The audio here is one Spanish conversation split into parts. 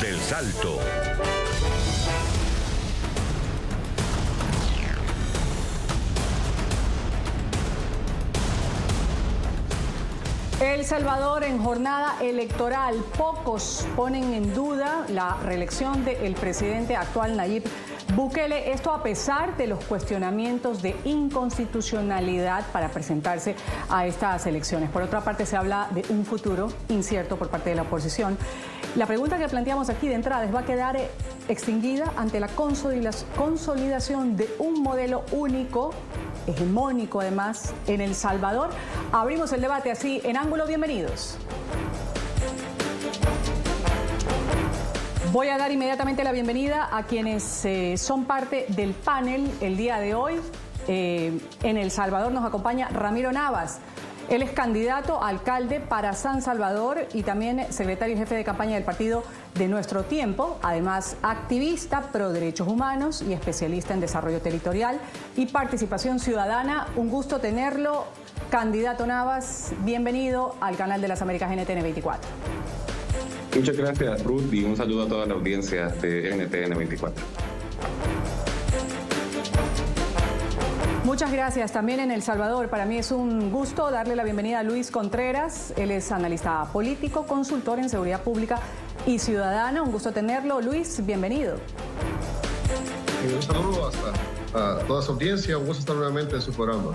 del Salto. El Salvador en jornada electoral. Pocos ponen en duda la reelección del presidente actual Nayib Bukele. Esto a pesar de los cuestionamientos de inconstitucionalidad para presentarse a estas elecciones. Por otra parte, se habla de un futuro incierto por parte de la oposición. La pregunta que planteamos aquí de entrada es: ¿va a quedar extinguida ante la consolidación de un modelo único, hegemónico además, en El Salvador? Abrimos el debate así en ángulo. Bienvenidos. Voy a dar inmediatamente la bienvenida a quienes son parte del panel el día de hoy. En El Salvador nos acompaña Ramiro Navas. Él es candidato a alcalde para San Salvador y también secretario y jefe de campaña del partido de Nuestro Tiempo. Además, activista pro derechos humanos y especialista en desarrollo territorial y participación ciudadana. Un gusto tenerlo, candidato Navas. Bienvenido al canal de las Américas NTN 24. Muchas gracias, Ruth, y un saludo a toda la audiencia de NTN 24. Muchas gracias. También en El Salvador, para mí es un gusto darle la bienvenida a Luis Contreras. Él es analista político, consultor en seguridad pública y ciudadana. Un gusto tenerlo. Luis, bienvenido. Un saludo a toda su audiencia. Un gusto estar nuevamente en su programa.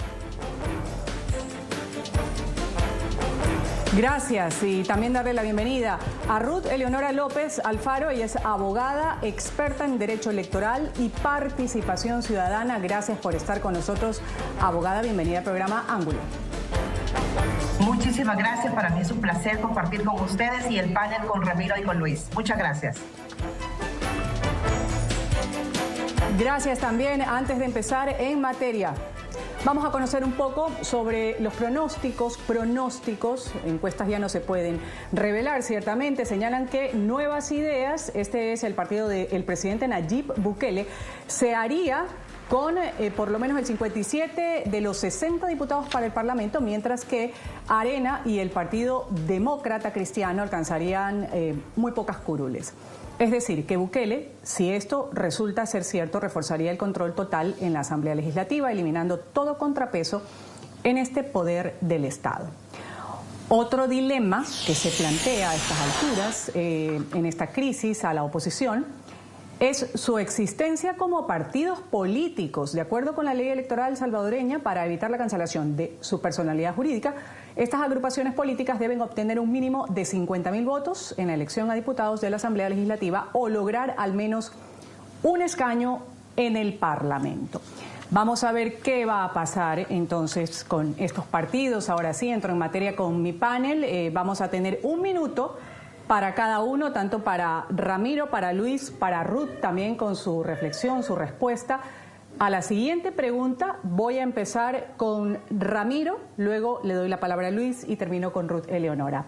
Gracias, y también darle la bienvenida a Ruth Eleonora López Alfaro. Ella es abogada, experta en derecho electoral y participación ciudadana. Gracias por estar con nosotros, abogada. Bienvenida al programa Ángulo. Muchísimas gracias. Para mí es un placer compartir con ustedes y el panel con Ramiro y con Luis. Muchas gracias. Gracias también. Antes de empezar en materia, vamos a conocer un poco sobre los pronósticos, encuestas ya no se pueden revelar, ciertamente, señalan que Nuevas Ideas, este es el partido del presidente Nayib Bukele, se haría con por lo menos el 57 de los 60 diputados para el Parlamento, mientras que Arena y el Partido Demócrata Cristiano alcanzarían muy pocas curules. Es decir, que Bukele, si esto resulta ser cierto, reforzaría el control total en la Asamblea Legislativa, eliminando todo contrapeso en este poder del Estado. Otro dilema que se plantea a estas alturas, en esta crisis a la oposición, es su existencia como partidos políticos. De acuerdo con la ley electoral salvadoreña, para evitar la cancelación de su personalidad jurídica, estas agrupaciones políticas deben obtener un mínimo de 50.000 votos en la elección a diputados de la Asamblea Legislativa o lograr al menos un escaño en el Parlamento. Vamos a ver qué va a pasar entonces con estos partidos. Ahora sí, entro en materia con mi panel. Vamos a tener un minuto para cada uno, tanto para Ramiro, para Luis, para Ruth, también con su reflexión, su respuesta. A la siguiente pregunta voy a empezar con Ramiro, luego le doy la palabra a Luis y termino con Ruth Eleonora.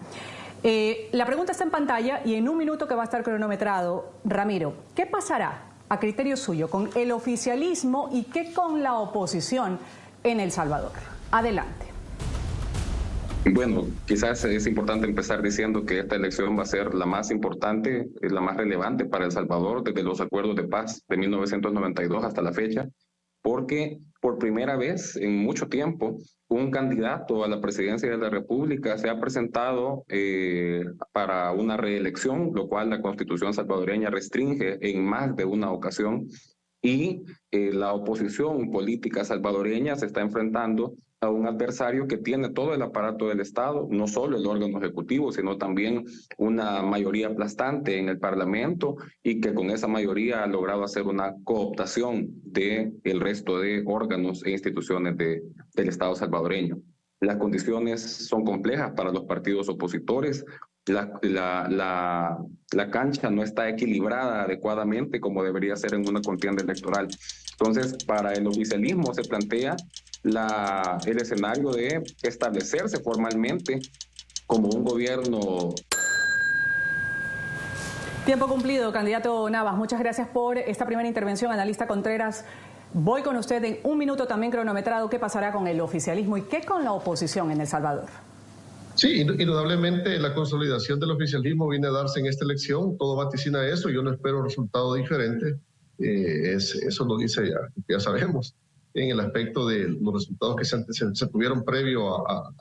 La pregunta está en pantalla y en un minuto que va a estar cronometrado. Ramiro, ¿qué pasará a criterio suyo con el oficialismo y qué con la oposición en El Salvador? Adelante. Bueno, quizás es importante empezar diciendo que esta elección va a ser la más importante, la más relevante para El Salvador desde los acuerdos de paz de 1992 hasta la fecha, porque por primera vez en mucho tiempo un candidato a la presidencia de la República se ha presentado para una reelección, lo cual la Constitución salvadoreña restringe en más de una ocasión, y la oposición política salvadoreña se está enfrentando a un adversario que tiene todo el aparato del Estado, no solo el órgano ejecutivo, sino también una mayoría aplastante en el Parlamento, y que con esa mayoría ha logrado hacer una cooptación del resto de órganos e instituciones del Estado salvadoreño. Las condiciones son complejas para los partidos opositores. La cancha no está equilibrada adecuadamente como debería ser en una contienda electoral. Entonces, para el oficialismo se plantea el escenario de establecerse formalmente como un gobierno. Tiempo cumplido, candidato Navas. Muchas gracias por esta primera intervención. Analista Contreras, voy con usted en un minuto también cronometrado. ¿Qué pasará con el oficialismo y qué con la oposición en El Salvador? Sí, indudablemente la consolidación del oficialismo viene a darse en esta elección, todo vaticina eso, yo no espero resultado diferente, eso lo dice ya sabemos, en el aspecto de los resultados que se tuvieron previo a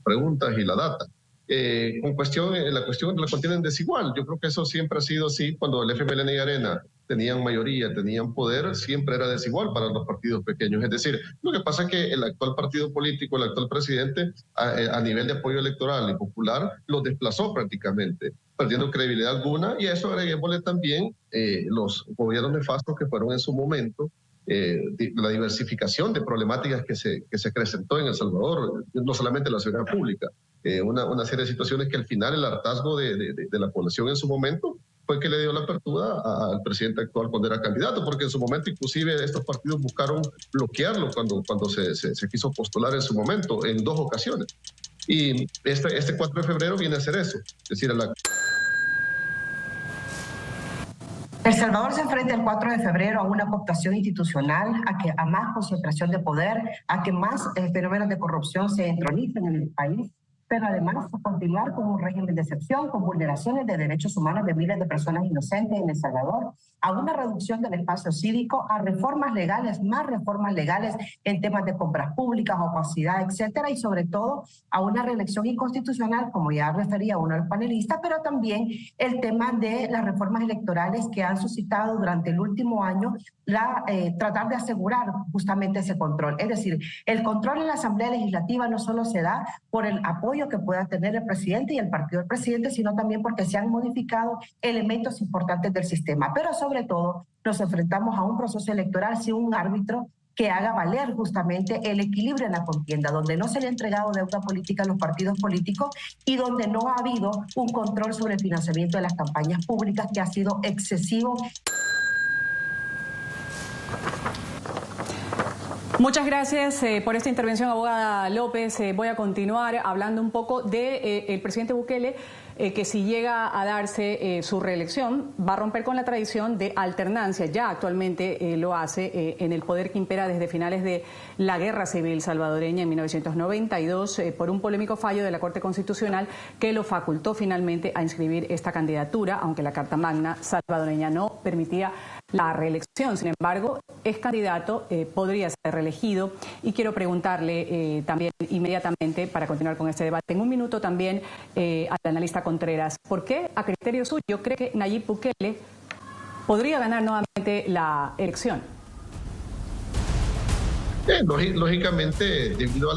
preguntas y la data. La cuestión la contienen desigual. Yo creo que eso siempre ha sido así. Cuando el FMLN y Arena tenían mayoría, tenían poder, siempre era desigual para los partidos pequeños. Es decir, lo que pasa es que el actual partido político, el actual presidente, a nivel de apoyo electoral y popular, lo desplazó prácticamente, perdiendo credibilidad alguna, y a eso agreguémosle también los gobiernos nefastos que fueron en su momento, la diversificación de problemáticas que se presentó en El Salvador, no solamente la seguridad pública, una serie de situaciones que al final el hartazgo de la población en su momento fue que le dio la apertura al presidente actual cuando era candidato, porque en su momento inclusive estos partidos buscaron bloquearlo cuando se quiso postular en su momento, en 2 ocasiones. Y este 4 de febrero viene a hacer eso, es decir, El Salvador se enfrenta el 4 de febrero a una cooptación institucional, a más concentración de poder, a que más fenómenos de corrupción se entronicen en el país, pero además a continuar con un régimen de excepción, con vulneraciones de derechos humanos de miles de personas inocentes en El Salvador, a una reducción del espacio cívico, a reformas legales, más reformas legales en temas de compras públicas, opacidad, etcétera, y sobre todo a una reelección inconstitucional, como ya refería uno de los panelistas, pero también el tema de las reformas electorales que han suscitado durante el último año tratar de asegurar justamente ese control. Es decir, el control en la Asamblea Legislativa no solo se da por el apoyo que pueda tener el presidente y el partido del presidente, sino también porque se han modificado elementos importantes del sistema. Pero sobre todo nos enfrentamos a un proceso electoral sin un árbitro que haga valer justamente el equilibrio en la contienda, donde no se le ha entregado deuda política a los partidos políticos y donde no ha habido un control sobre el financiamiento de las campañas públicas, que ha sido excesivo. Muchas gracias por esta intervención, abogada López. Voy a continuar hablando un poco de el presidente Bukele, que si llega a darse su reelección, va a romper con la tradición de alternancia. Ya actualmente lo hace en el poder que impera desde finales de la Guerra Civil salvadoreña en 1992 por un polémico fallo de la Corte Constitucional que lo facultó finalmente a inscribir esta candidatura, aunque la Carta Magna salvadoreña no permitía la reelección. Sin embargo, es candidato, podría ser reelegido, y quiero preguntarle también inmediatamente, para continuar con este debate, en un minuto también al analista Contreras, ¿por qué, a criterio suyo, cree que Nayib Bukele podría ganar nuevamente la elección? Lógicamente, debido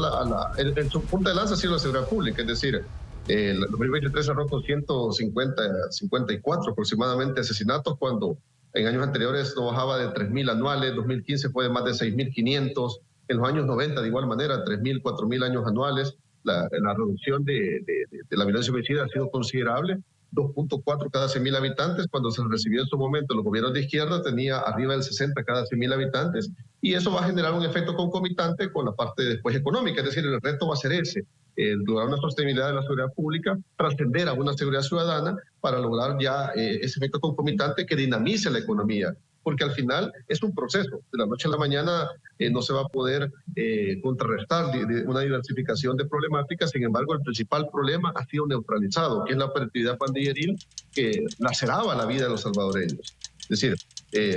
en su punta de lanza ha sido la seguridad pública, es decir, el 2023 cerró con 54 aproximadamente asesinatos, cuando en años anteriores no bajaba de 3.000 anuales, 2015 fue de más de 6.500, en los años 90 de igual manera, 3.000, 4.000 años anuales. La reducción de la violencia homicida ha sido considerable, 2.4 cada 100.000 habitantes, cuando se recibió en su momento los gobiernos de izquierda tenía arriba del 60 cada 100.000 habitantes, y eso va a generar un efecto concomitante con la parte después económica, es decir, el reto va a ser ese, lograr una sostenibilidad de la seguridad pública, trascender a una seguridad ciudadana para lograr ya ese efecto concomitante que dinamice la economía, porque al final es un proceso, de la noche a la mañana no se va a poder contrarrestar una diversificación de problemáticas. Sin embargo, el principal problema ha sido neutralizado, que es la operatividad pandilleril que laceraba la vida de los salvadoreños. Es decir,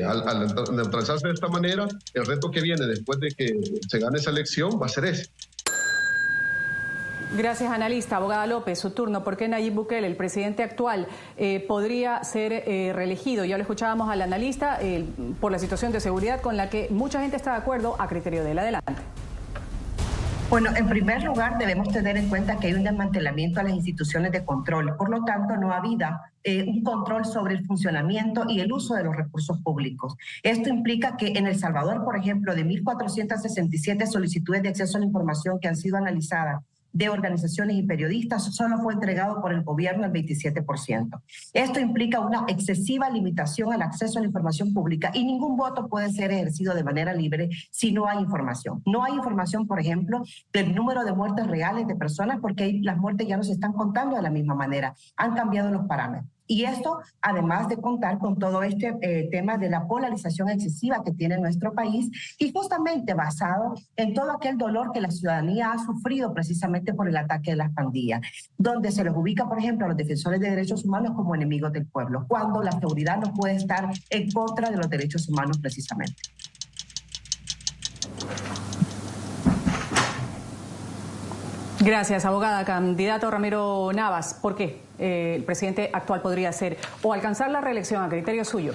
al neutralizarse de esta manera, el reto que viene después de que se gane esa elección va a ser ese. Gracias, analista. Abogada López, su turno. ¿Por qué Nayib Bukele, el presidente actual, podría ser reelegido? Ya lo escuchábamos al analista por la situación de seguridad con la que mucha gente está de acuerdo, a criterio de él. Adelante. Bueno, en primer lugar debemos tener en cuenta que hay un desmantelamiento a las instituciones de control. Por lo tanto, no ha habido un control sobre el funcionamiento y el uso de los recursos públicos. Esto implica que en El Salvador, por ejemplo, de 1.467 solicitudes de acceso a la información que han sido analizadas de organizaciones y periodistas, solo fue entregado por el gobierno el 27%. Esto implica una excesiva limitación al acceso a la información pública, y ningún voto puede ser ejercido de manera libre si no hay información. No hay información, por ejemplo, del número de muertes reales de personas, porque las muertes ya no se están contando de la misma manera. Han cambiado los parámetros. Y esto, además de contar con todo este tema de la polarización excesiva que tiene nuestro país y justamente basado en todo aquel dolor que la ciudadanía ha sufrido precisamente por el ataque de las pandillas, donde se les ubica, por ejemplo, a los defensores de derechos humanos como enemigos del pueblo, cuando la seguridad no puede estar en contra de los derechos humanos precisamente. Gracias, abogada. Candidato Ramiro Navas, ¿por qué el presidente actual podría ser o alcanzar la reelección a criterio suyo?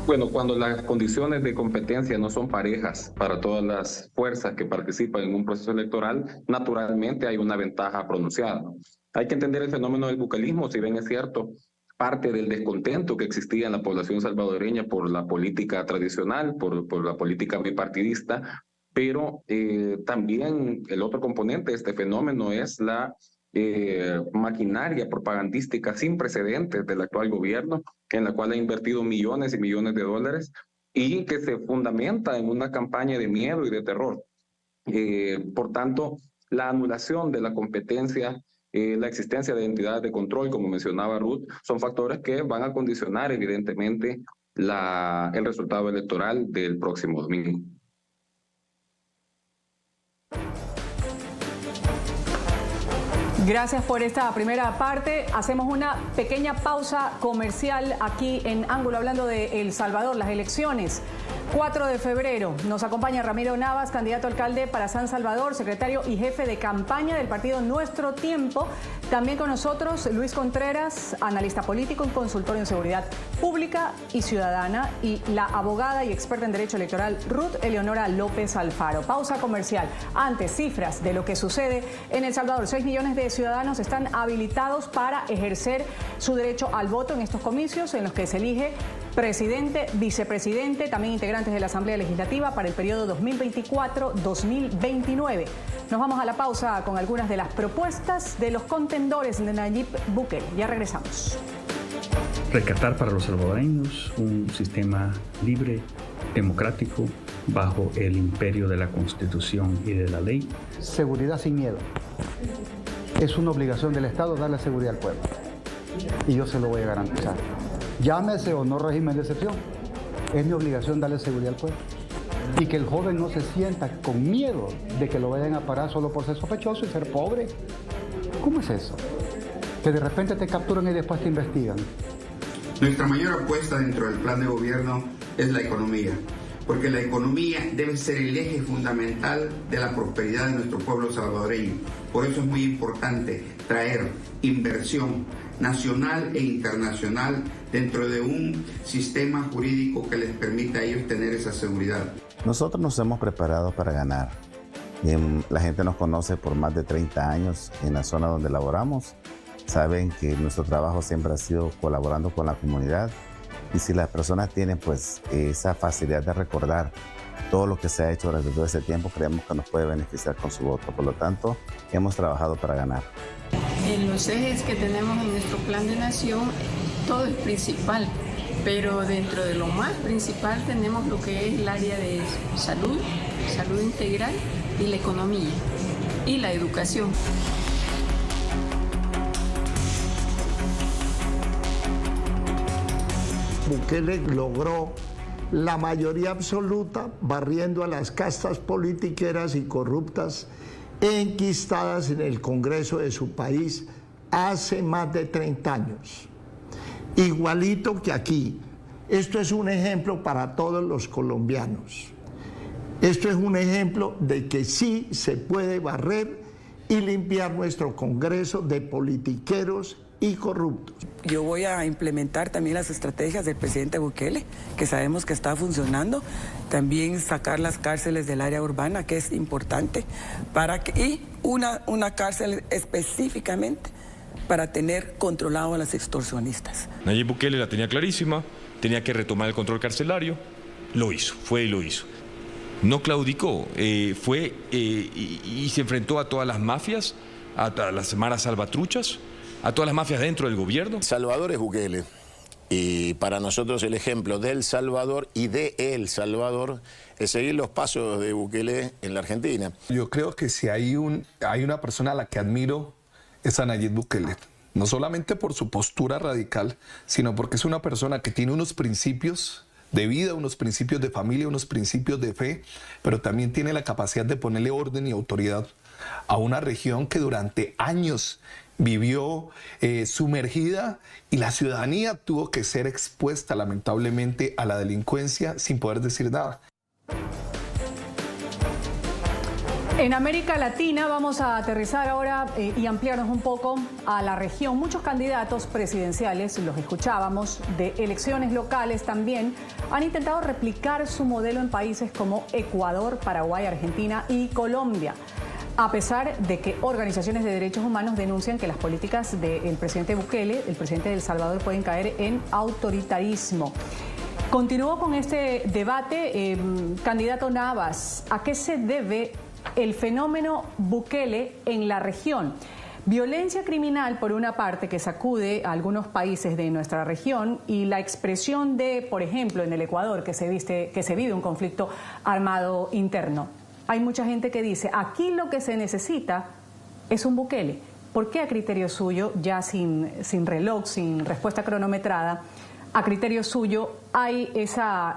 Bueno, cuando las condiciones de competencia no son parejas para todas las fuerzas que participan en un proceso electoral, naturalmente hay una ventaja pronunciada. Hay que entender el fenómeno del bucalismo, si bien es cierto, parte del descontento que existía en la población salvadoreña por la política tradicional, por la política bipartidista, pero también el otro componente de este fenómeno es la maquinaria propagandística sin precedentes del actual gobierno, en la cual ha invertido millones y millones de dólares y que se fundamenta en una campaña de miedo y de terror. Por tanto, la anulación de la competencia, la existencia de entidades de control, como mencionaba Ruth, son factores que van a condicionar evidentemente el resultado electoral del próximo domingo. Gracias por esta primera parte. Hacemos una pequeña pausa comercial aquí en Ángulo, hablando de El Salvador, las elecciones. 4 de febrero nos acompaña Ramiro Navas, candidato a alcalde para San Salvador, secretario y jefe de campaña del partido Nuestro Tiempo. También con nosotros Luis Contreras, analista político y consultor en seguridad pública y ciudadana, y la abogada y experta en derecho electoral Ruth Eleonora López Alfaro. Pausa comercial. Antes, cifras de lo que sucede en El Salvador. 6 millones de ciudadanos están habilitados para ejercer su derecho al voto en estos comicios en los que se elige presidente, vicepresidente, también integrantes de la Asamblea Legislativa para el periodo 2024-2029. Nos vamos a la pausa con algunas de las propuestas de los contendores de Nayib Bukele. Ya regresamos. Rescatar para los salvadoreños un sistema libre, democrático, bajo el imperio de la Constitución y de la ley. Seguridad sin miedo. Es una obligación del Estado darle seguridad al pueblo. Y yo se lo voy a garantizar. Llámese o no régimen de excepción. Es mi obligación darle seguridad al pueblo. Y que el joven no se sienta con miedo de que lo vayan a parar solo por ser sospechoso y ser pobre. ¿Cómo es eso? Que de repente te capturan y después te investigan. Nuestra mayor apuesta dentro del plan de gobierno es la economía, porque la economía debe ser el eje fundamental de la prosperidad de nuestro pueblo salvadoreño. Por eso es muy importante traer inversión nacional e internacional dentro de un sistema jurídico que les permita a ellos tener esa seguridad. Nosotros nos hemos preparado para ganar. La gente nos conoce por más de 30 años en la zona donde laboramos. Saben que nuestro trabajo siempre ha sido colaborando con la comunidad. Y si las personas tienen pues esa facilidad de recordar todo lo que se ha hecho durante todo ese tiempo, creemos que nos puede beneficiar con su voto. Por lo tanto, hemos trabajado para ganar. En los ejes que tenemos en nuestro plan de nación, todo es principal, pero dentro de lo más principal tenemos lo que es el área de salud, salud integral y la economía y la educación. Bukele logró la mayoría absoluta, barriendo a las castas politiqueras y corruptas enquistadas en el Congreso de su país hace más de 30 años. Igualito que aquí. Esto es un ejemplo para todos los colombianos. Esto es un ejemplo de que sí se puede barrer y limpiar nuestro Congreso de politiqueros y corruptos. Yo voy a implementar también las estrategias del presidente Bukele, que sabemos que está funcionando. También sacar las cárceles del área urbana, que es importante, y una cárcel específicamente para tener controlado a las extorsionistas. Nayib Bukele la tenía clarísima, tenía que retomar el control carcelario, lo hizo, fue y lo hizo. No claudicó, fue y se enfrentó a todas las mafias, a las maras salvatruchas, a todas las mafias dentro del gobierno. Salvador es Bukele, y para nosotros el ejemplo del Salvador y de El Salvador es seguir los pasos de Bukele en la Argentina. Yo creo que si hay una persona a la que admiro es a Nayib Bukele. no solamente por su postura radical, sino porque es una persona que tiene unos principios de vida, unos principios de familia, unos principios de fe, pero también tiene la capacidad de ponerle orden y autoridad a una región que durante años vivió sumergida y la ciudadanía tuvo que ser expuesta lamentablemente a la delincuencia sin poder decir nada. En América Latina vamos a aterrizar ahora y ampliarnos un poco a la región. Muchos candidatos presidenciales, los escuchábamos, de elecciones locales también, han intentado replicar su modelo en países como Ecuador, Paraguay, Argentina y Colombia. A pesar de que organizaciones de derechos humanos denuncian que las políticas del presidente Bukele, el presidente de El Salvador, pueden caer en autoritarismo. Continúo con este debate. Candidato Navas, ¿a qué se debe el fenómeno Bukele en la región? Violencia criminal, por una parte, que sacude a algunos países de nuestra región, y la expresión de, por ejemplo, en el Ecuador, que se vive un conflicto armado interno. Hay mucha gente que dice, aquí lo que se necesita es un Bukele. ¿Por qué a criterio suyo, ya sin reloj, sin respuesta cronometrada, a criterio suyo hay esa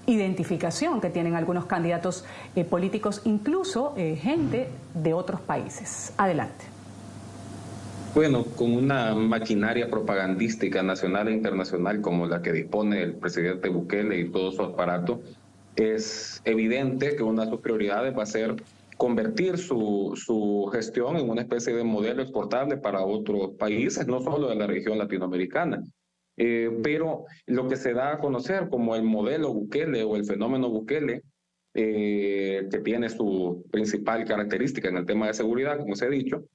identificación que tienen algunos candidatos políticos, incluso gente de otros países? Adelante. Bueno, con una maquinaria propagandística nacional e internacional como la que dispone el presidente Bukele y todo su aparato, es evidente que una de sus prioridades va a ser convertir su gestión en una especie de modelo exportable para otros países, no solo de la región latinoamericana. Pero lo que se da a conocer como el modelo Bukele o el fenómeno Bukele, que tiene su principal característica en el tema de seguridad, como se ha dicho,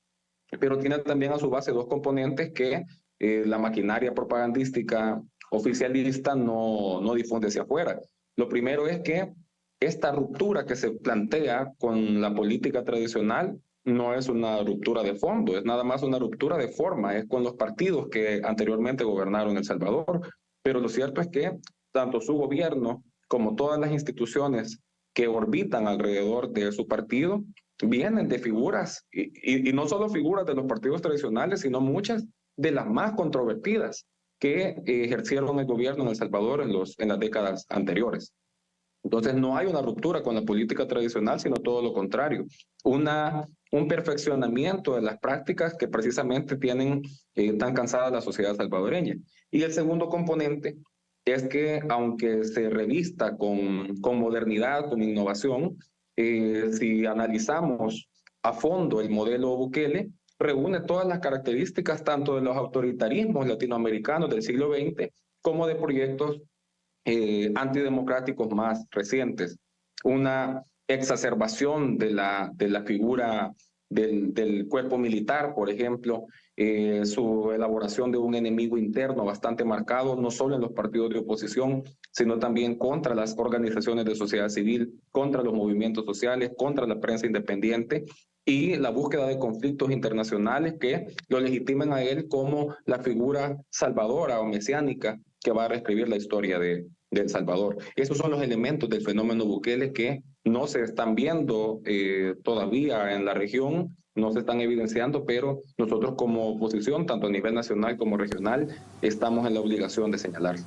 pero tiene también a su base dos componentes que la maquinaria propagandística oficialista no difunde hacia afuera. Lo primero es que esta ruptura que se plantea con la política tradicional no es una ruptura de fondo, es nada más una ruptura de forma, es con los partidos que anteriormente gobernaron El Salvador. Pero lo cierto es que tanto su gobierno como todas las instituciones que orbitan alrededor de su partido vienen de figuras, y no solo figuras de los partidos tradicionales, sino muchas de las más controvertidas que ejercieron el gobierno en El Salvador en las décadas anteriores. Entonces no hay una ruptura con la política tradicional, sino todo lo contrario. Un perfeccionamiento de las prácticas que precisamente tienen tan cansada la sociedad salvadoreña. Y el segundo componente es que, aunque se revista con modernidad, con innovación, si analizamos a fondo el modelo Bukele, reúne todas las características tanto de los autoritarismos latinoamericanos del siglo XX como de proyectos antidemocráticos más recientes. Una exacerbación de la figura del cuerpo militar, por ejemplo, su elaboración de un enemigo interno bastante marcado, no solo en los partidos de oposición, sino también contra las organizaciones de sociedad civil, contra los movimientos sociales, contra la prensa independiente, y la búsqueda de conflictos internacionales que lo legitiman a él como la figura salvadora o mesiánica que va a reescribir la historia de El Salvador. Esos son los elementos del fenómeno Bukele que no se están viendo todavía en la región, no se están evidenciando, pero nosotros como oposición, tanto a nivel nacional como regional, estamos en la obligación de señalarlo.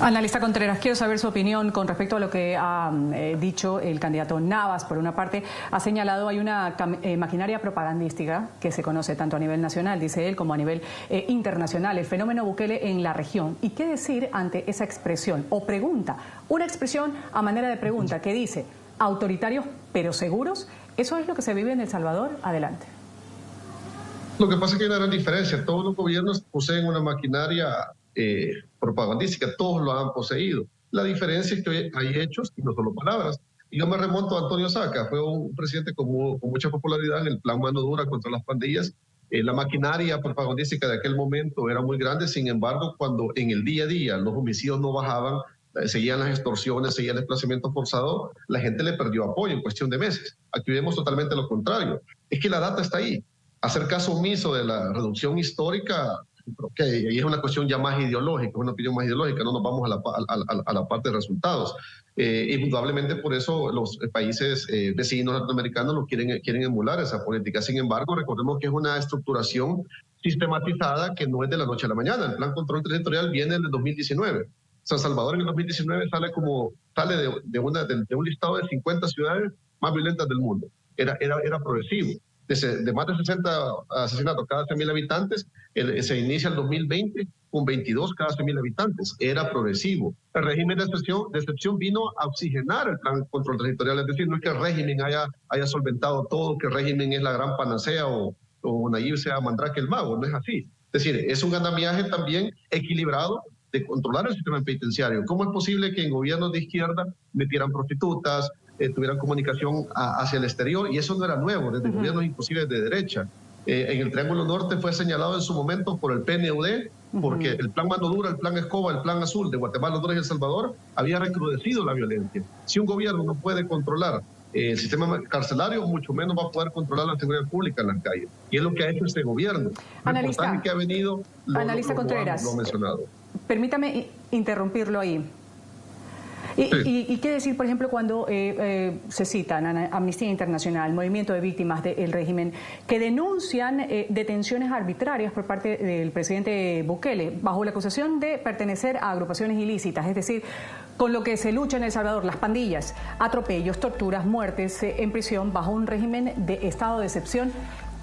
Analista Contreras, quiero saber su opinión con respecto a lo que ha dicho el candidato Navas. Por una parte, ha señalado hay una maquinaria propagandística que se conoce tanto a nivel nacional, dice él, como a nivel internacional, el fenómeno Bukele en la región. ¿Y qué decir ante esa expresión o pregunta? Una expresión a manera de pregunta que dice, autoritarios pero seguros. ¿Eso es lo que se vive en El Salvador? Adelante. Lo que pasa es que hay una gran diferencia. Todos los gobiernos poseen una maquinaria propagandística, todos lo han poseído. La diferencia es que hay hechos y no solo palabras. Y yo me remonto a Antonio Saca, fue un presidente con mucha popularidad en el plan mano dura contra las pandillas. La maquinaria propagandística de aquel momento era muy grande, sin embargo, cuando en el día a día los homicidios no bajaban, seguían las extorsiones, seguía el desplazamiento forzado, la gente le perdió apoyo en cuestión de meses. Aquí vemos totalmente lo contrario. Es que la data está ahí. Hacer caso omiso de la reducción histórica Y es una cuestión ya más ideológica, es una opinión más ideológica, no nos vamos a la parte de resultados. Indudablemente por eso los países vecinos latinoamericanos lo quieren emular esa política. Sin embargo, recordemos que es una estructuración sistematizada que no es de la noche a la mañana. El Plan Control Territorial viene en el 2019. San Salvador en el 2019 sale de un listado de 50 ciudades más violentas del mundo. Era progresivo. De más de 60 asesinatos cada 100.000 habitantes, se inicia el 2020 con 22 cada 100.000 habitantes. Era progresivo. El régimen de excepción vino a oxigenar el Plan Control Territorial, es decir, no es que el régimen haya solventado todo, que el régimen es la gran panacea o Nayib sea Mandrake el mago, no es así. Es decir, es un andamiaje también equilibrado de controlar el sistema penitenciario. ¿Cómo es posible que en gobiernos de izquierda metieran prostitutas, tuvieran comunicación hacia el exterior? Y eso no era nuevo, desde gobiernos inclusive de derecha. En el Triángulo Norte fue señalado en su momento por el PNUD, porque el plan Mano Dura, el plan Escoba, el plan Azul de Guatemala, Honduras y El Salvador había recrudecido la violencia. Si un gobierno no puede controlar el sistema carcelario, mucho menos va a poder controlar la seguridad pública en las calles. Y es lo que ha hecho este gobierno. Analista, que ha venido, Analista Contreras, lo ha mencionado. Permítame interrumpirlo ahí. ¿Y qué decir, por ejemplo, cuando se citan Amnistía Internacional, Movimiento de Víctimas del Régimen, que denuncian detenciones arbitrarias por parte del presidente Bukele, bajo la acusación de pertenecer a agrupaciones ilícitas, es decir, con lo que se lucha en El Salvador, las pandillas, atropellos, torturas, muertes en prisión, bajo un régimen de estado de excepción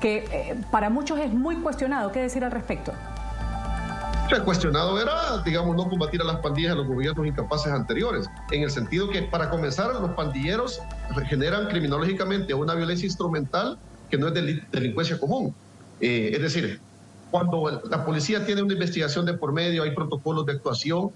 que para muchos es muy cuestionado? ¿Qué decir al respecto? El cuestionado era, digamos, no combatir a las pandillas de los gobiernos incapaces anteriores, en el sentido que, para comenzar, los pandilleros generan criminológicamente una violencia instrumental que no es delincuencia común. Es decir, cuando la policía tiene una investigación de por medio, hay protocolos de actuación,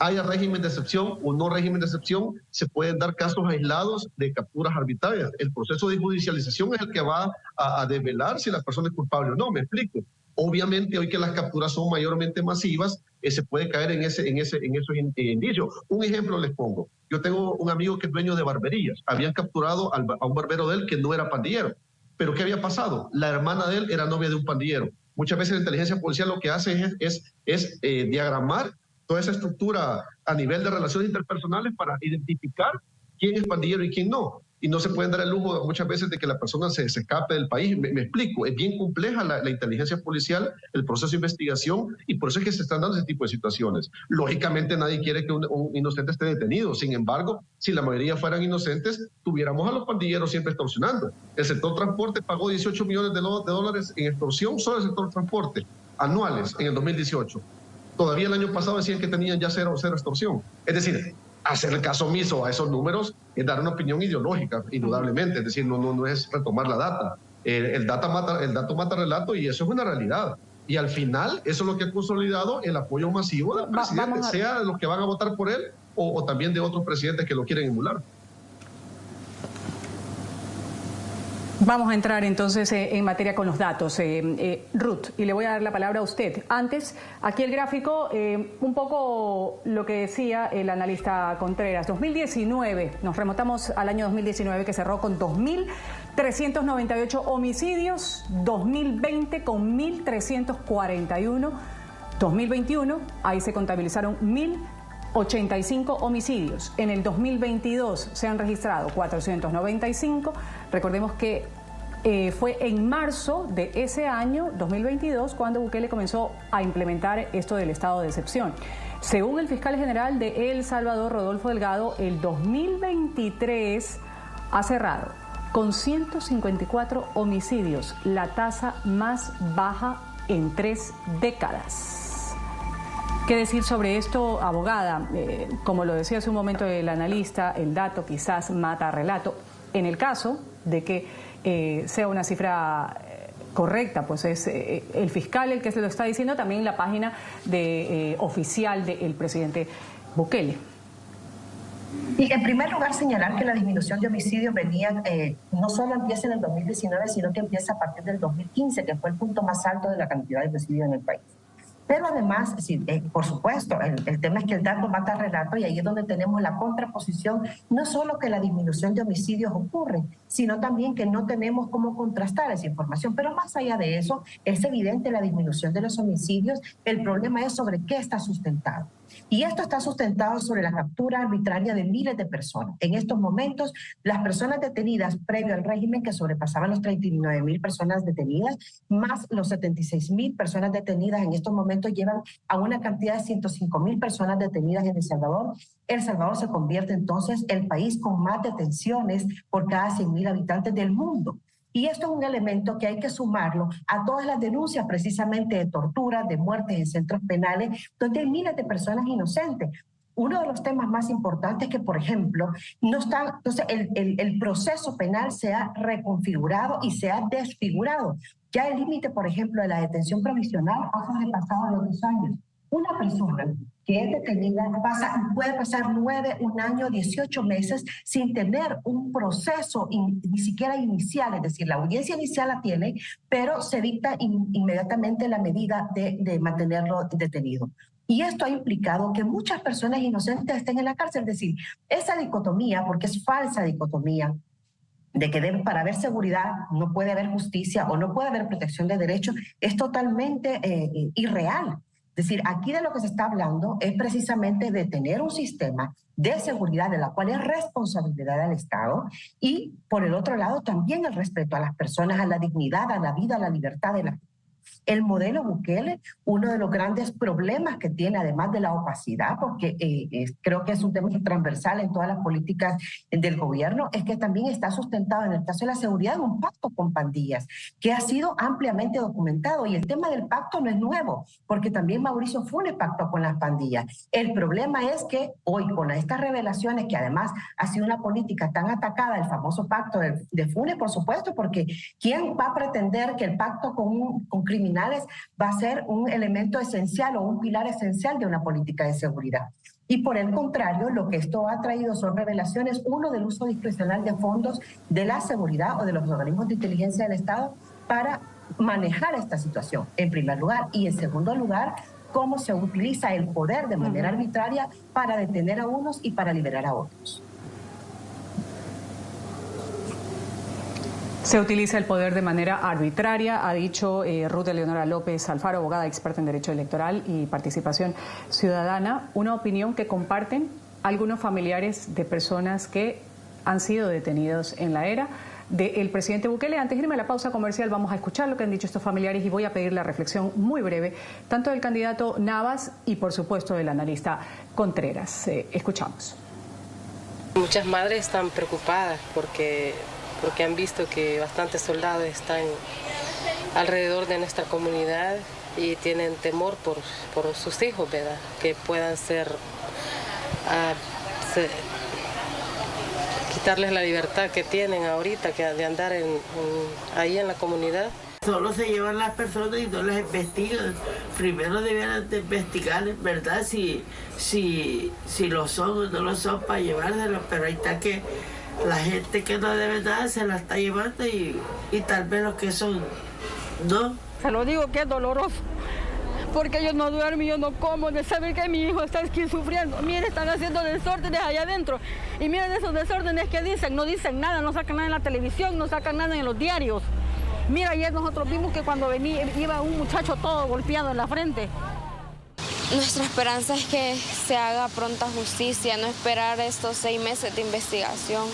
haya régimen de excepción o no régimen de excepción, se pueden dar casos aislados de capturas arbitrarias. El proceso de judicialización es el que va a develar si la persona es culpable o no, me explico. Obviamente, hoy que las capturas son mayormente masivas, se puede caer en esos indicios. Un ejemplo les pongo. Yo tengo un amigo que es dueño de barberías. Habían capturado a un barbero de él que no era pandillero. ¿Pero qué había pasado? La hermana de él era novia de un pandillero. Muchas veces la inteligencia policial lo que hace es diagramar toda esa estructura a nivel de relaciones interpersonales para identificar quién es pandillero y quién no. Y no se pueden dar el lujo muchas veces de que la persona se escape del país. Me explico, es bien compleja la inteligencia policial, el proceso de investigación, y por eso es que se están dando ese tipo de situaciones. Lógicamente nadie quiere que un inocente esté detenido. Sin embargo, si la mayoría fueran inocentes, tuviéramos a los pandilleros siempre extorsionando. El sector transporte pagó 18 millones de dólares en extorsión, solo el sector transporte, anuales en el 2018. Todavía el año pasado decían que tenían ya cero extorsión. Es decir, hacer el caso omiso a esos números es dar una opinión ideológica, indudablemente. Es decir, no es retomar la data. El dato mata relato, y eso es una realidad. Y al final, eso es lo que ha consolidado el apoyo masivo del presidente, sea de los que van a votar por él o también de otros presidentes que lo quieren emular. Vamos a entrar entonces en materia con los datos. Ruth, y le voy a dar la palabra a usted. Antes, aquí el gráfico, un poco lo que decía el analista Contreras. 2019, nos remontamos al año 2019, que cerró con 2.398 homicidios, 2020 con 1.341, 2021, ahí se contabilizaron 1.085 homicidios. En el 2022 se han registrado 495. Recordemos que fue en marzo de ese año, 2022, cuando Bukele comenzó a implementar esto del estado de excepción. Según el fiscal general de El Salvador, Rodolfo Delgado, el 2023 ha cerrado con 154 homicidios, la tasa más baja en 3 décadas. ¿Qué decir sobre esto, abogada? Como lo decía hace un momento el analista, el dato quizás mata relato. En el caso de que sea una cifra correcta, pues es el fiscal el que se lo está diciendo, también la página oficial del presidente Bukele. Y en primer lugar señalar que la disminución de homicidios venía, no solo empieza en el 2019, sino que empieza a partir del 2015, que fue el punto más alto de la cantidad de homicidios en el país. Pero además, sí, por supuesto, el tema es que el dato mata al relato y ahí es donde tenemos la contraposición, no solo que la disminución de homicidios ocurre, sino también que no tenemos cómo contrastar esa información. Pero más allá de eso, es evidente la disminución de los homicidios, el problema es sobre qué está sustentado. Y esto está sustentado sobre la captura arbitraria de miles de personas. En estos momentos, las personas detenidas previo al régimen, que sobrepasaban los 39.000 personas detenidas, más los 76.000 personas detenidas en estos momentos, llevan a una cantidad de 105.000 personas detenidas en El Salvador. El Salvador se convierte entonces en el país con más detenciones por cada 100.000 habitantes del mundo. Y esto es un elemento que hay que sumarlo a todas las denuncias precisamente de tortura, de muertes en centros penales, donde hay miles de personas inocentes. Uno de los temas más importantes es que, por ejemplo, no está, entonces el proceso penal se ha reconfigurado y se ha desfigurado. Ya el límite, por ejemplo, de la detención provisional ha sobrepasado los 2 años. Una persona que es detenida puede pasar 9, 1 año, 18 meses sin tener un proceso ni siquiera inicial, es decir, la audiencia inicial la tiene, pero se dicta inmediatamente la medida de mantenerlo detenido. Y esto ha implicado que muchas personas inocentes estén en la cárcel, es decir, esa dicotomía, porque es falsa dicotomía, de que para haber seguridad no puede haber justicia o no puede haber protección de derechos, es totalmente irreal. Es decir, aquí de lo que se está hablando es precisamente de tener un sistema de seguridad de la cual es responsabilidad del Estado y, por el otro lado, también el respeto a las personas, a la dignidad, a la vida, a la libertad de las. El modelo Bukele, uno de los grandes problemas que tiene, además de la opacidad, porque creo que es un tema transversal en todas las políticas del gobierno, es que también está sustentado en el caso de la seguridad en un pacto con pandillas, que ha sido ampliamente documentado. Y el tema del pacto no es nuevo, porque también Mauricio Funes pactó con las pandillas. El problema es que hoy, con estas revelaciones, que además ha sido una política tan atacada, el famoso pacto de Funes, por supuesto, porque ¿quién va a pretender que el pacto con criminales va a ser un elemento esencial o un pilar esencial de una política de seguridad? Y por el contrario, lo que esto ha traído son revelaciones, uno, del uso discrecional de fondos de la seguridad o de los organismos de inteligencia del Estado para manejar esta situación, en primer lugar. Y en segundo lugar, cómo se utiliza el poder de manera arbitraria para detener a unos y para liberar a otros. Se utiliza el poder de manera arbitraria, ha dicho Ruth Eleonora López Alfaro, abogada experta en Derecho Electoral y Participación Ciudadana, una opinión que comparten algunos familiares de personas que han sido detenidos en la era del presidente Bukele. Antes de irme a la pausa comercial, vamos a escuchar lo que han dicho estos familiares y voy a pedir la reflexión muy breve, tanto del candidato Navas y, por supuesto, del analista Contreras. Escuchamos. Muchas madres están preocupadas porque han visto que bastantes soldados están alrededor de nuestra comunidad y tienen temor por sus hijos, ¿verdad? Que puedan quitarles la libertad que tienen ahorita, que de andar ahí en la comunidad. Solo se llevan las personas y no las investigan. Primero debieran de investigar, ¿verdad? Si lo son o no lo son para llevárselos, pero ahí está que la gente que no debe nada se la está llevando y tal vez los que son, ¿no? Se lo digo que es doloroso, porque yo no duermo, yo no como, de saber que mi hijo está aquí sufriendo. Miren, están haciendo desórdenes allá adentro. Y miren esos desórdenes que dicen, no dicen nada, no sacan nada en la televisión, no sacan nada en los diarios. Mira, ayer nosotros vimos que cuando venía, iba un muchacho todo golpeado en la frente. Nuestra esperanza es que se haga pronta justicia, no esperar estos 6 meses de investigación.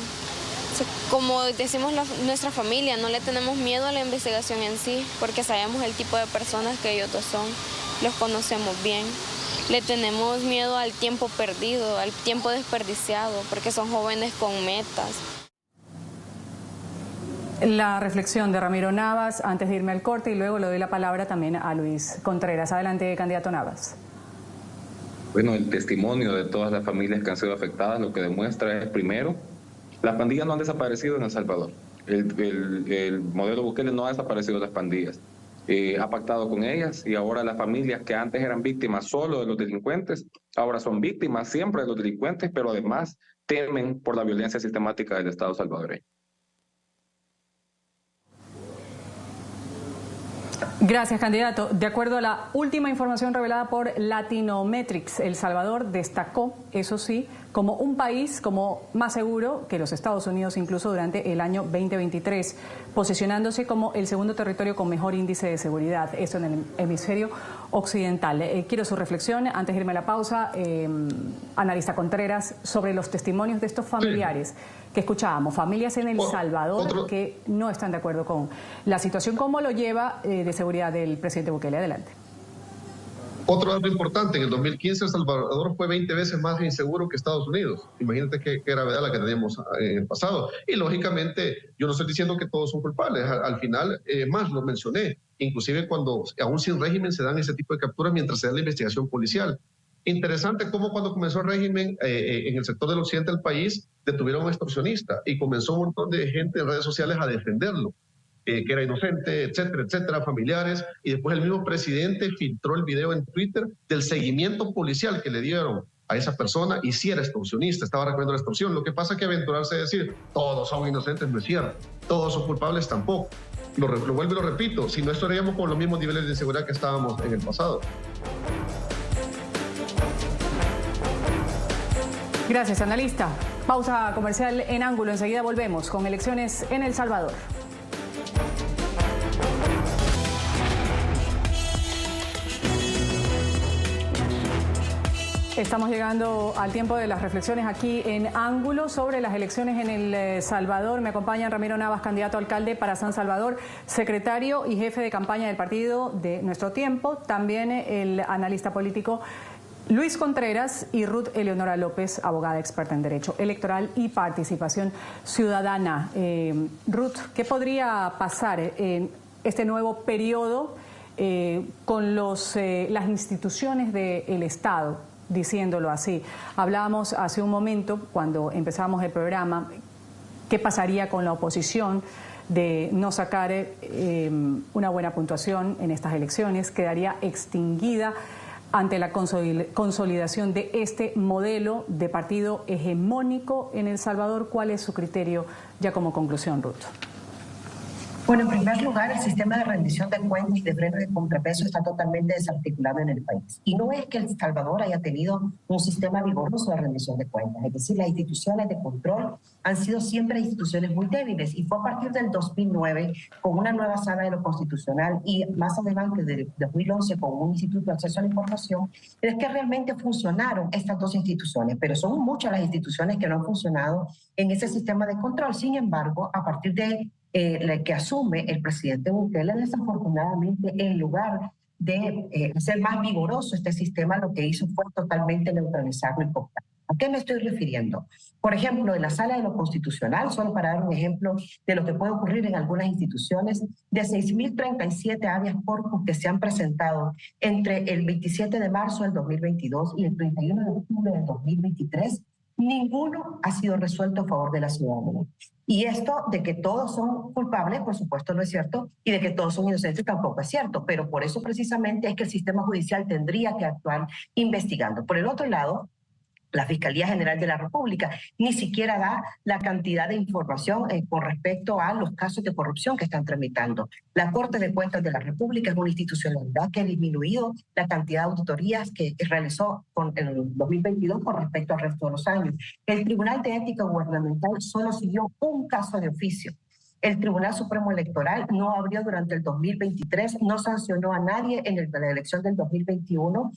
Como decimos nuestra familia, no le tenemos miedo a la investigación en sí, porque sabemos el tipo de personas que ellos dos son, los conocemos bien. Le tenemos miedo al tiempo perdido, al tiempo desperdiciado, porque son jóvenes con metas. La reflexión de Ramiro Navas antes de irme al corte y luego le doy la palabra también a Luis Contreras. Adelante, candidato Navas. Bueno, el testimonio de todas las familias que han sido afectadas lo que demuestra es, primero, las pandillas no han desaparecido en El Salvador. El modelo Bukele no ha desaparecido las pandillas. Ha pactado con ellas y ahora las familias que antes eran víctimas solo de los delincuentes, ahora son víctimas siempre de los delincuentes, pero además temen por la violencia sistemática del Estado salvadoreño. Gracias, candidato. De acuerdo a la última información revelada por Latinometrics, El Salvador destacó, eso sí, como un país como más seguro que los Estados Unidos, incluso durante el año 2023, posicionándose como el segundo territorio con mejor índice de seguridad, esto en el hemisferio occidental. Quiero su reflexión, antes de irme a la pausa, analista Contreras, sobre los testimonios de estos familiares que escuchábamos, familias en El Salvador que no están de acuerdo con la situación. ¿Cómo lo lleva de seguridad del presidente Bukele? Adelante. Otro dato importante, en el 2015 El Salvador fue 20 veces más inseguro que Estados Unidos. Imagínate qué gravedad la que teníamos en el pasado. Y lógicamente, yo no estoy diciendo que todos son culpables. Al final, más lo mencioné, inclusive cuando aún sin régimen se dan ese tipo de capturas mientras se da la investigación policial. Interesante cómo cuando comenzó el régimen en el sector del occidente del país detuvieron a un extorsionista y comenzó un montón de gente en redes sociales a defenderlo. Que era inocente, etcétera, etcétera, familiares, y después el mismo presidente filtró el video en Twitter del seguimiento policial que le dieron a esa persona, y sí era extorsionista, estaba reclamando la extorsión. Lo que pasa es que aventurarse a decir todos son inocentes no es cierto, todos son culpables tampoco. Lo vuelvo y lo repito, si no estaríamos con los mismos niveles de inseguridad que estábamos en el pasado. Gracias, analista. Pausa comercial en Ángulo, enseguida volvemos con elecciones en El Salvador. Estamos llegando al tiempo de las reflexiones aquí en Ángulo sobre las elecciones en El Salvador. Me acompaña Ramiro Navas, candidato a alcalde para San Salvador, secretario y jefe de campaña del partido de Nuestro Tiempo. También el analista político Luis Contreras y Ruth Eleonora López, abogada experta en Derecho Electoral y Participación Ciudadana. Ruth, ¿qué podría pasar en este nuevo periodo con las instituciones del Estado? Diciéndolo así. Hablábamos hace un momento, cuando empezamos el programa, qué pasaría con la oposición de no sacar una buena puntuación en estas elecciones. Quedaría extinguida ante la consolidación de este modelo de partido hegemónico en El Salvador. ¿Cuál es su criterio ya como conclusión, Ruth? Bueno, en primer lugar, el sistema de rendición de cuentas y de freno de contrapeso está totalmente desarticulado en el país. Y no es que El Salvador haya tenido un sistema vigoroso de rendición de cuentas. Es decir, las instituciones de control han sido siempre instituciones muy débiles. Y fue a partir del 2009, con una nueva sala de lo constitucional y más adelante del 2011 con un instituto de acceso a la información, es que realmente funcionaron estas dos instituciones. Pero son muchas las instituciones que no han funcionado en ese sistema de control. Sin embargo, a partir de la que asume el presidente Bukele, desafortunadamente, en lugar de hacer más vigoroso este sistema, lo que hizo fue totalmente neutralizarlo y cortar. ¿A qué me estoy refiriendo? Por ejemplo, en la sala de lo constitucional, solo para dar un ejemplo de lo que puede ocurrir en algunas instituciones, de 6.037 habeas corpus que se han presentado entre el 27 de marzo del 2022 y el 31 de octubre del 2023, ninguno ha sido resuelto a favor de la ciudadanía. Y esto de que todos son culpables, por supuesto, no es cierto, y de que todos son inocentes tampoco es cierto, pero por eso precisamente es que el sistema judicial tendría que actuar investigando. Por el otro lado, la Fiscalía General de la República ni siquiera da la cantidad de información con respecto a los casos de corrupción que están tramitando. La Corte de Cuentas de la República es una institucionalidad que ha disminuido la cantidad de auditorías que realizó en el 2022 con respecto al resto de los años. El Tribunal de Ética Gubernamental solo siguió un caso de oficio. El Tribunal Supremo Electoral no abrió durante el 2023, no sancionó a nadie en la elección del 2021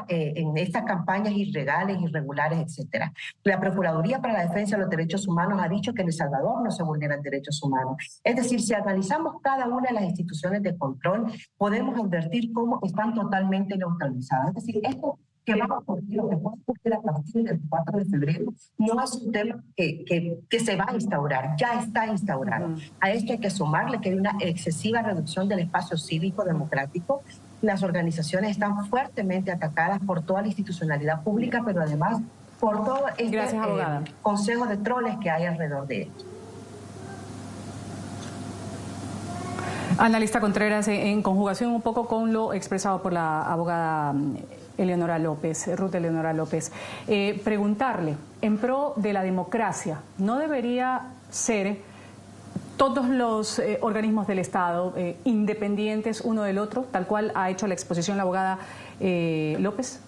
en estas campañas ilegales, irregulares, etc. La Procuraduría para la Defensa de los Derechos Humanos ha dicho que en El Salvador no se vulneran derechos humanos. Es decir, si analizamos cada una de las instituciones de control, podemos advertir cómo están totalmente neutralizadas. Es decir, esto que va a ocurrir, lo que puede ocurrir a partir del 4 de febrero, no es un tema que se va a instaurar, ya está instaurado. A esto hay que sumarle que hay una excesiva reducción del espacio cívico democrático. Las organizaciones están fuertemente atacadas por toda la institucionalidad pública, pero además por todo este consejo de troles que hay alrededor de ellos. Analista Contreras, en conjugación un poco con lo expresado por la abogada Eleonora López, Ruth Eleonora López, preguntarle, en pro de la democracia, ¿no debería ser todos los organismos del Estado, independientes uno del otro, tal cual ha hecho la exposición la abogada López?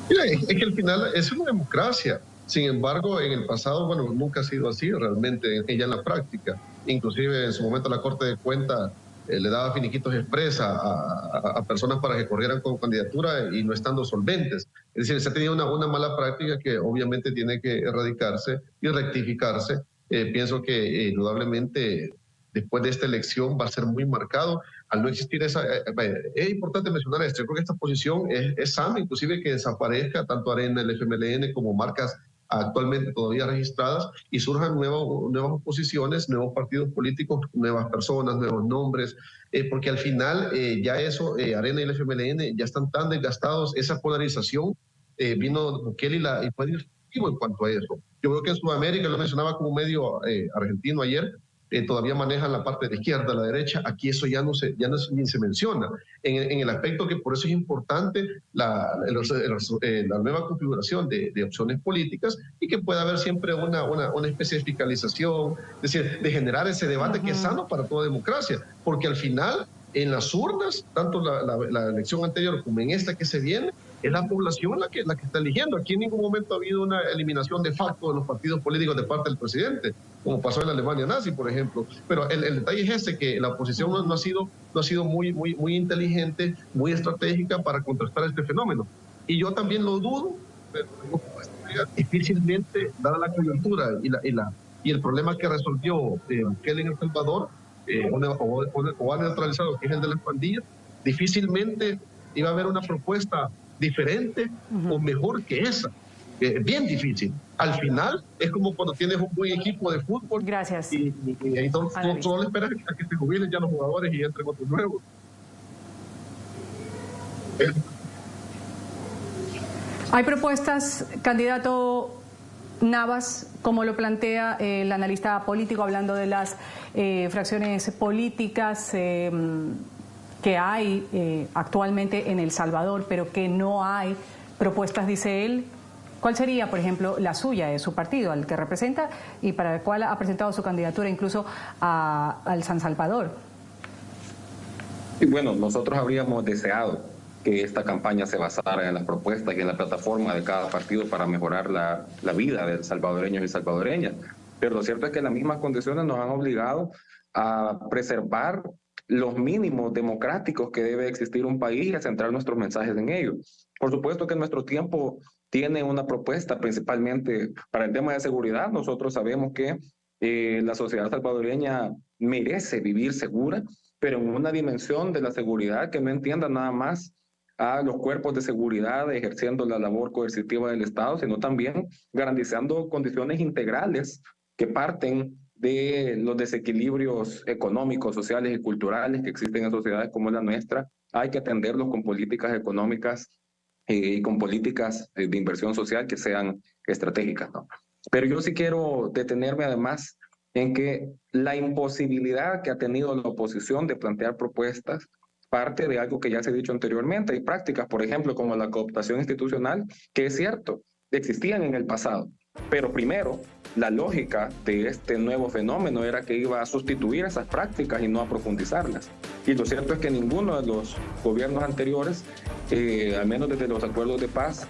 Mira, es que al final es una democracia. Sin embargo, en el pasado, bueno, nunca ha sido así realmente, ella en la práctica. Inclusive en su momento la Corte de Cuentas le daba finiquitos expresa a personas para que corrieran con candidatura y no estando solventes. Es decir, se ha tenido una mala práctica que obviamente tiene que erradicarse y rectificarse. Pienso que indudablemente después de esta elección va a ser muy marcado al no existir esa... es importante mencionar esto. Yo creo que esta posición es sana, inclusive que desaparezca tanto Arena, el FMLN como marcas actualmente todavía registradas y surjan nuevas oposiciones, nuevos partidos políticos, nuevas personas, nuevos nombres, porque al final ya eso, Arena y el FMLN ya están tan desgastados, esa polarización vino Bukele y fue disruptivo en cuanto a eso. Yo creo que en Sudamérica, lo mencionaba como medio argentino ayer, todavía manejan la parte de izquierda, la derecha. Aquí eso ni se menciona. En el aspecto que por eso es importante la nueva configuración de opciones políticas y que pueda haber siempre una especie de fiscalización, es decir, de generar ese debate que es sano para toda democracia. Porque al final, en las urnas, tanto la elección anterior como en esta que se viene, es la población la que está eligiendo. Aquí en ningún momento ha habido una eliminación de facto de los partidos políticos de parte del presidente, como pasó en la Alemania nazi, por ejemplo. Pero el detalle es ese, que la oposición no ha sido muy inteligente, muy estratégica para contrastar este fenómeno. Y yo también lo dudo, pero difícilmente, dada la coyuntura y el problema que resolvió Bukele en El Salvador, o ha neutralizado, que es el de las pandillas, difícilmente iba a haber una propuesta diferente o mejor que esa. Bien difícil. Al final es como cuando tienes un buen equipo de fútbol. Gracias. Y ahí solo esperas a que se jubilen ya los jugadores y entren otros nuevos. Hay propuestas, candidato Navas, como lo plantea el analista político, hablando de las fracciones políticas que hay actualmente en El Salvador, pero que no hay propuestas, dice él. ¿Cuál sería, por ejemplo, la suya, de su partido, al que representa y para el cual ha presentado su candidatura incluso al San Salvador? Y bueno, nosotros habríamos deseado que esta campaña se basara en las propuestas y en la plataforma de cada partido para mejorar la vida de salvadoreños y salvadoreñas. Pero lo cierto es que las mismas condiciones nos han obligado a preservar los mínimos democráticos que debe existir un país y a centrar nuestros mensajes en ellos. Por supuesto que nuestro tiempo tiene una propuesta principalmente para el tema de seguridad. Nosotros sabemos que la sociedad salvadoreña merece vivir segura, pero en una dimensión de la seguridad que no entienda nada más a los cuerpos de seguridad ejerciendo la labor coercitiva del Estado, sino también garantizando condiciones integrales que parten de los desequilibrios económicos, sociales y culturales que existen en sociedades como la nuestra. Hay que atenderlos con políticas económicas y con políticas de inversión social que sean estratégicas, ¿no? Pero yo sí quiero detenerme además en que la imposibilidad que ha tenido la oposición de plantear propuestas parte de algo que ya se ha dicho anteriormente. Hay prácticas, por ejemplo, como la cooptación institucional, que es cierto, existían en el pasado. Pero primero, la lógica de este nuevo fenómeno era que iba a sustituir esas prácticas y no a profundizarlas. Y lo cierto es que ninguno de los gobiernos anteriores, al menos desde los acuerdos de paz,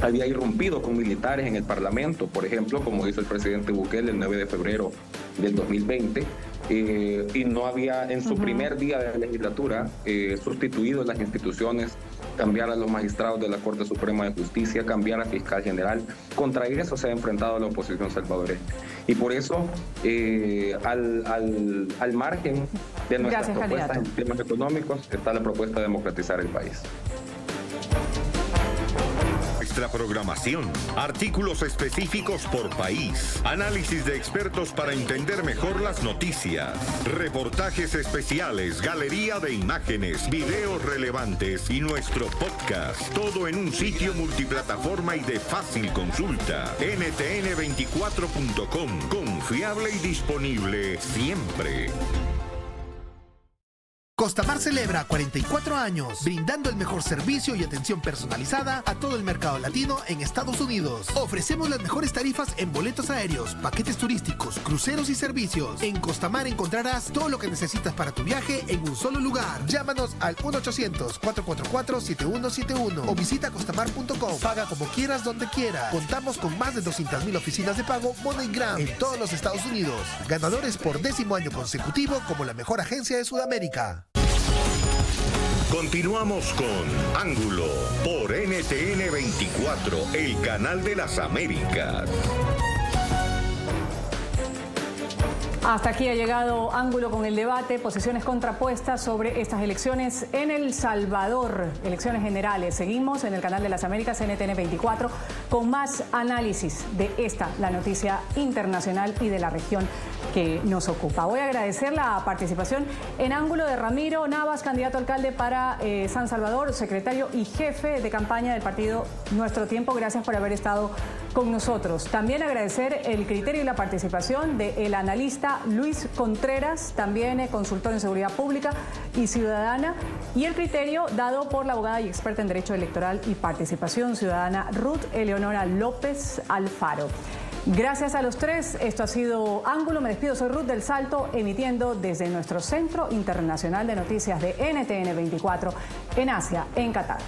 había irrumpido con militares en el Parlamento, por ejemplo, como hizo el presidente Bukele el 9 de febrero del 2020, y no había en su primer día de legislatura sustituido las instituciones, cambiar a los magistrados de la Corte Suprema de Justicia, cambiar a fiscal general. Contra eso se ha enfrentado la oposición salvadoreña. Y por eso, al margen de nuestras propuestas en temas económicos, está la propuesta de democratizar el país. Nuestra programación, artículos específicos por país, análisis de expertos para entender mejor las noticias, reportajes especiales, galería de imágenes, videos relevantes y nuestro podcast, todo en un sitio multiplataforma y de fácil consulta. ntn24.com, confiable y disponible siempre. Costamar celebra 44 años, brindando el mejor servicio y atención personalizada a todo el mercado latino en Estados Unidos. Ofrecemos las mejores tarifas en boletos aéreos, paquetes turísticos, cruceros y servicios. En Costamar encontrarás todo lo que necesitas para tu viaje en un solo lugar. Llámanos al 1-800-444-7171 o visita costamar.com. Paga como quieras, donde quieras. Contamos con más de 200,000 oficinas de pago MoneyGram en todos los Estados Unidos. Ganadores por 10º año consecutivo como la mejor agencia de Sudamérica. Continuamos con Ángulo por NTN 24, el canal de las Américas. Hasta aquí ha llegado Ángulo con el debate, posiciones contrapuestas sobre estas elecciones en El Salvador, elecciones generales. Seguimos en el canal de las Américas, NTN 24, con más análisis de esta, la noticia internacional y de la región que nos ocupa. Voy a agradecer la participación en Ángulo de Ramiro Navas, candidato a alcalde para San Salvador, secretario y jefe de campaña del partido Nuestro Tiempo. Gracias por haber estado con nosotros. También agradecer el criterio y la participación del analista Luis Contreras, también consultor en seguridad pública y ciudadana, y el criterio dado por la abogada y experta en derecho electoral y participación ciudadana Ruth Eleonora López Alfaro. Gracias a los tres, esto ha sido Ángulo, me despido, soy Ruth del Salto, emitiendo desde nuestro Centro Internacional de Noticias de NTN 24 en Asia, en Qatar.